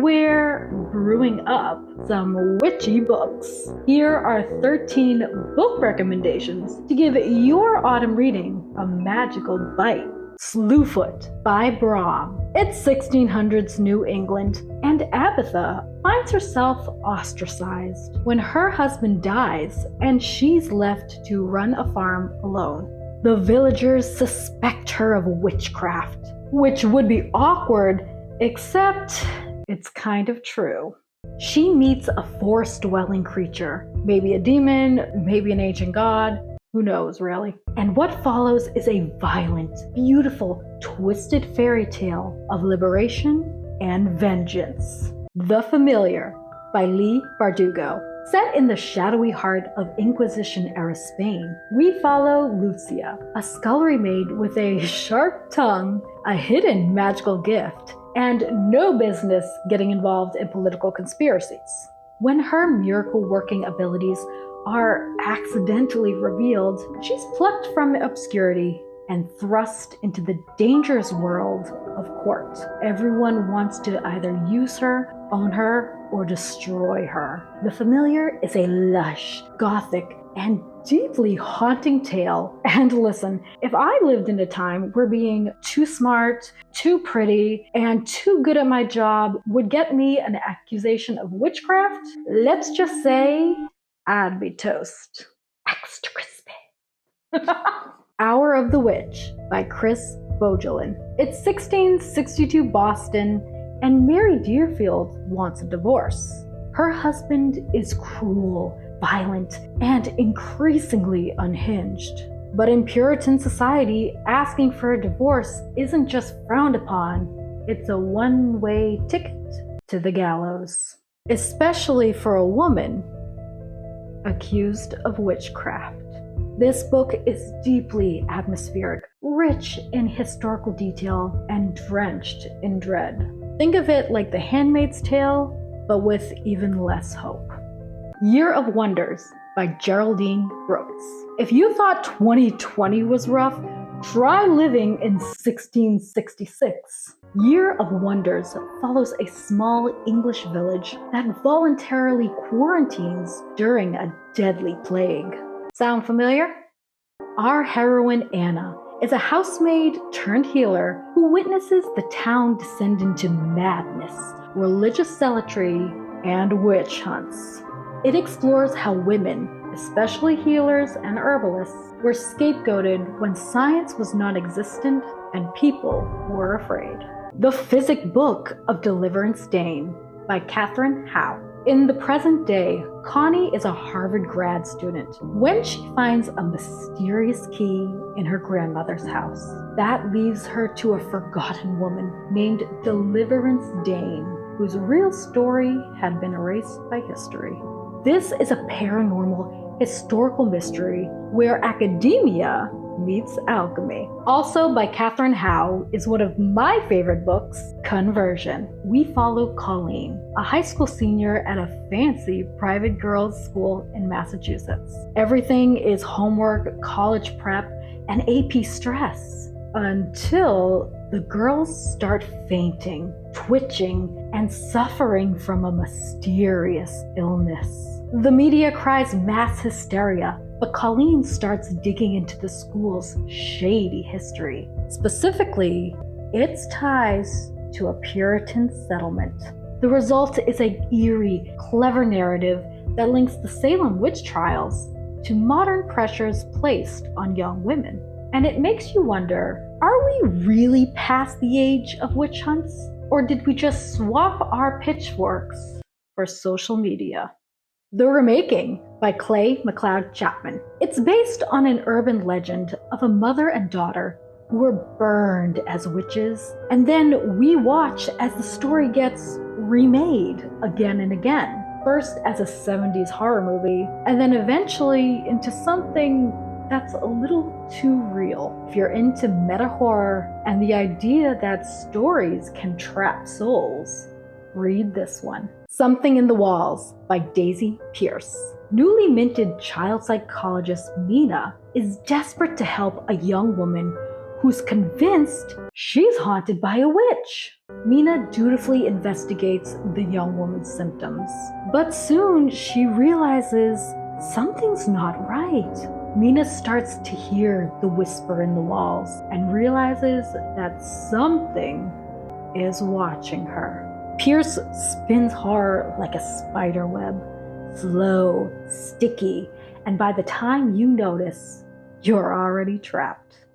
we're brewing up some witchy books. Here are 13 book recommendations to give your autumn reading a magical bite. Slewfoot by Brom. It's 1600s New England, and Abatha finds herself ostracized when her husband dies and she's left to run a farm alone. The villagers suspect her of witchcraft, which would be awkward, except it's kind of true. She meets a forest-dwelling creature, maybe a demon, maybe an ancient god, who knows really. And what follows is a violent, beautiful, twisted fairy tale of liberation and vengeance. The Familiar by Leigh Bardugo. Set in the shadowy heart of Inquisition-era Spain, we follow Lucia, a scullery maid with a sharp tongue, a hidden magical gift, and no business getting involved in political conspiracies. When her miracle-working abilities are accidentally revealed, she's plucked from obscurity and thrust into the dangerous world of court. Everyone wants to either use her, own her, or destroy her. The Familiar is a lush, gothic, and deeply haunting tale. And listen, if I lived in a time where being too smart, too pretty, and too good at my job would get me an accusation of witchcraft, let's just say I'd be toast. Extra crispy. Hour of the Witch by Chris Bogelin. It's 1662 Boston, and Mary Deerfield wants a divorce. Her husband is cruel, violent, and increasingly unhinged. But in Puritan society, asking for a divorce isn't just frowned upon, it's a one-way ticket to the gallows. Especially for a woman accused of witchcraft. This book is deeply atmospheric, rich in historical detail, and drenched in dread. Think of it like The Handmaid's Tale, but with even less hope. Year of Wonders by Geraldine Brooks. If you thought 2020 was rough, try living in 1666. Year of Wonders follows a small English village that voluntarily quarantines during a deadly plague. Sound familiar? Our heroine Anna is a housemaid turned healer who witnesses the town descend into madness, religious zealotry, and witch hunts. It explores how women, especially healers and herbalists, were scapegoated when science was non-existent and people were afraid. The Physic Book of Deliverance Dane by Catherine Howe. In the present day, Connie is a Harvard grad student when she finds a mysterious key in her grandmother's house. That leads her to a forgotten woman named Deliverance Dane, whose real story had been erased by history. This is a paranormal historical mystery where academia meets alchemy. Also by Catherine Howe is one of my favorite books, Conversion. We follow Colleen, a high school senior at a fancy private girls' school in Massachusetts. Everything is homework, college prep, and AP stress until the girls start fainting, twitching, and suffering from a mysterious illness. The media cries mass hysteria, but Colleen starts digging into the school's shady history. Specifically, its ties to a Puritan settlement. The result is an eerie, clever narrative that links the Salem witch trials to modern pressures placed on young women. And it makes you wonder, are we really past the age of witch hunts? Or did we just swap our pitchforks for social media? The Remaking by Clay McLeod Chapman. It's based on an urban legend of a mother and daughter who were burned as witches, and then we watch as the story gets remade again and again. First as a 70s horror movie, and then eventually into something that's a little too real. If you're into meta horror and the idea that stories can trap souls, read this one. Something in the Walls by Daisy Pierce. Newly minted child psychologist Mina is desperate to help a young woman who's convinced she's haunted by a witch. Mina dutifully investigates the young woman's symptoms, but soon she realizes something's not right. Mina starts to hear the whisper in the walls and realizes that something is watching her. Pierce spins horror like a spider web, slow, sticky, and by the time you notice, you're already trapped.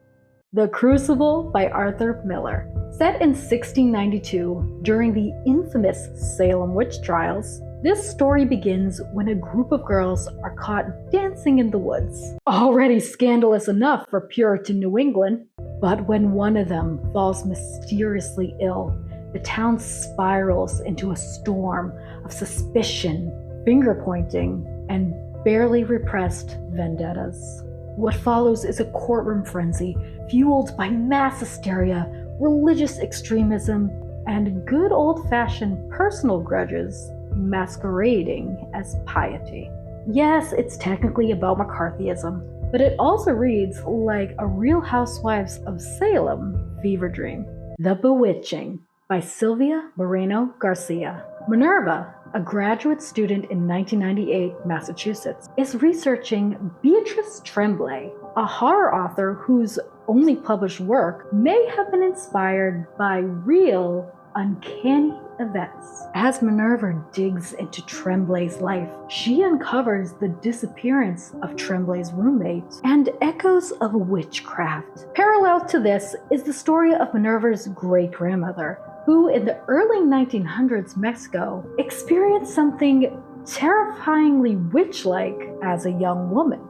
The Crucible by Arthur Miller. Set in 1692 during the infamous Salem witch trials, this story begins when a group of girls are caught dancing in the woods. Already scandalous enough for Puritan New England, but when one of them falls mysteriously ill, the town spirals into a storm of suspicion, finger-pointing, and barely repressed vendettas. What follows is a courtroom frenzy fueled by mass hysteria, religious extremism, and good old-fashioned personal grudges masquerading as piety. Yes, it's technically about McCarthyism, but it also reads like a Real Housewives of Salem fever dream. The Bewitching by Sylvia Moreno Garcia. Minerva, a graduate student in 1998 Massachusetts, is researching Beatrice Tremblay, a horror author whose only published work may have been inspired by real, uncanny events. As Minerva digs into Tremblay's life, she uncovers the disappearance of Tremblay's roommate and echoes of witchcraft. Parallel to this is the story of Minerva's great-grandmother, who in the early 1900s Mexico experienced something terrifyingly witch-like as a young woman.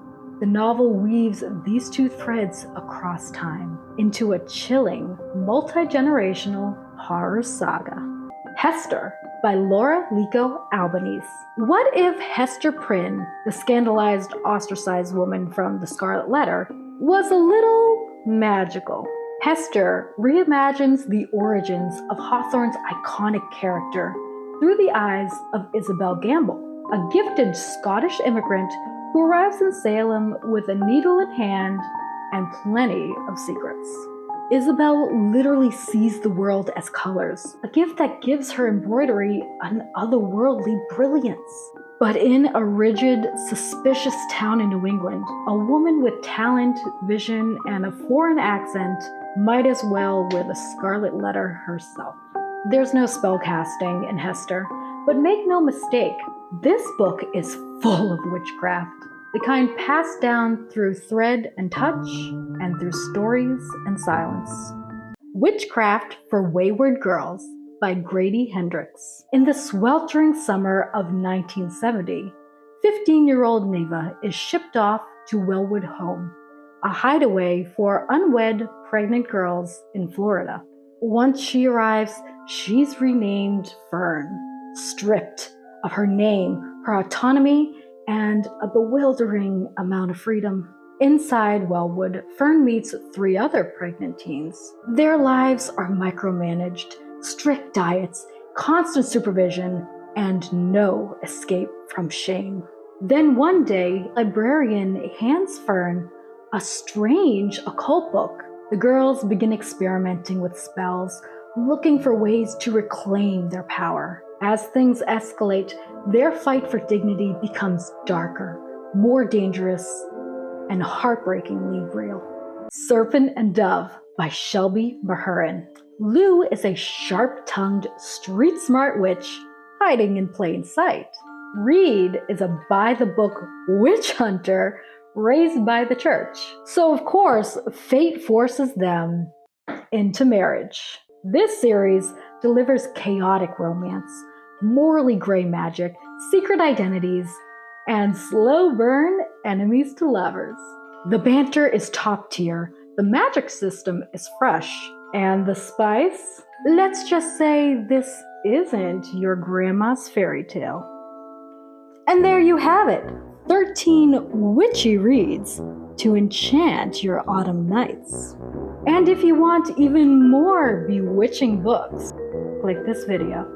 The novel weaves these two threads across time into a chilling, multi-generational horror saga. Hester by Laura Lico Albanese. What if Hester Prynne, the scandalized, ostracized woman from The Scarlet Letter, was a little magical? Hester reimagines the origins of Hawthorne's iconic character through the eyes of Isabel Gamble, a gifted Scottish immigrant who arrives in Salem with a needle in hand and plenty of secrets. Isabel literally sees the world as colors, a gift that gives her embroidery an otherworldly brilliance. But in a rigid, suspicious town in New England, a woman with talent, vision, and a foreign accent might as well wear the Scarlet Letter herself. There's no spellcasting in Hester, but make no mistake, this book is full of witchcraft, the kind passed down through thread and touch, and through stories and silence. Witchcraft for Wayward Girls by Grady Hendrix. In the sweltering summer of 1970, 15-year-old Neva is shipped off to Wellwood Home, a hideaway for unwed pregnant girls in Florida. Once she arrives, she's renamed Fern, stripped of her name, her autonomy, and a bewildering amount of freedom. Inside Wellwood, Fern meets 3 other pregnant teens. Their lives are micromanaged, strict diets, constant supervision, and no escape from shame. Then one day, a librarian hands Fern a strange occult book. The girls begin experimenting with spells, looking for ways to reclaim their power. As things escalate, their fight for dignity becomes darker, more dangerous, and heartbreakingly real. Serpent and Dove by Shelby Mahurin. Lou is a sharp-tongued, street-smart witch hiding in plain sight. Reed is a by-the-book witch hunter raised by the church. So of course, fate forces them into marriage. This series delivers chaotic romance, morally gray magic, secret identities, and slow burn enemies to lovers. The banter is top tier, the magic system is fresh, and the spice? Let's just say this isn't your grandma's fairy tale. And there you have it, 13 witchy reads to enchant your autumn nights. And if you want even more bewitching books, click this video.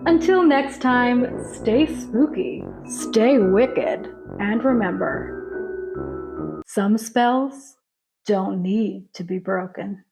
Until next time, stay spooky, stay wicked, and remember, some spells don't need to be broken.